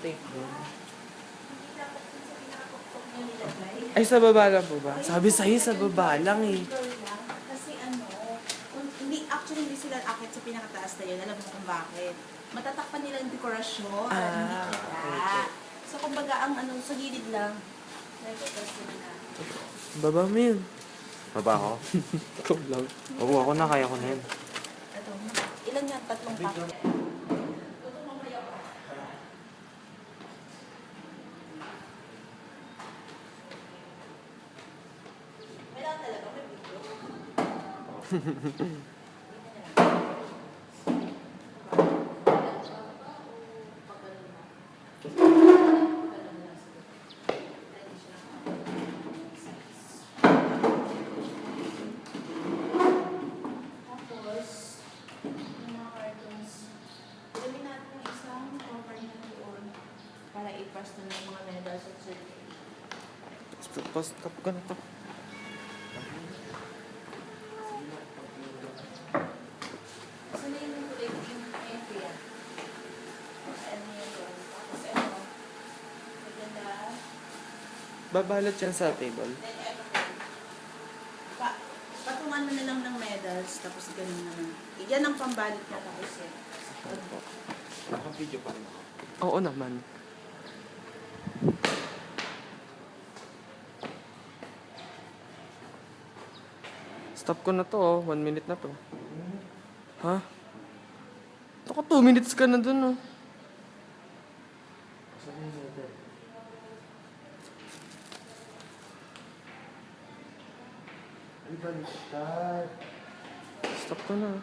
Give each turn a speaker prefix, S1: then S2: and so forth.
S1: tape doon.
S2: Hindi dapat yun sa pinakapukpok nyo nilagay.
S1: Ay, sa baba lang po ba? Sabi sa'yo, sa baba lang eh.
S2: Kasi ano, actually hindi sila akit sa pinakataas na yun. Alam mo kung bakit. Matatakpan nila yung dekorasyon. Hindi kita. So, kumbaga, ang ano, sa gilid lang. Nagtatas nila.
S1: Baba mo yun.
S3: Baba ako?
S1: Ikaw lang.
S3: Oo, ako na. Kaya ko na yun.
S2: Ito, ilan yan? 3 pack. May lahat talaga, may video. Tapos, yung mga cartons, ilamin natin yung isang cover na doon para i-pass na ng mga medals at certificate.
S1: Stop ko na to.
S2: So, na yung kulay yung area. Ano yun doon? Tapos, ano, maganda.
S1: Babalot yan sa table.
S2: Then, eto po. Patungan mo na lang ng medals, tapos ganun naman. Yan ang pambalot na tapos yan.
S3: Naka-video pa rin ako.
S1: Oo naman. Stop ko na to, oh. 1 minute na to. Ha? Ako 2 minutes ka na dun, oh. Stop ko na.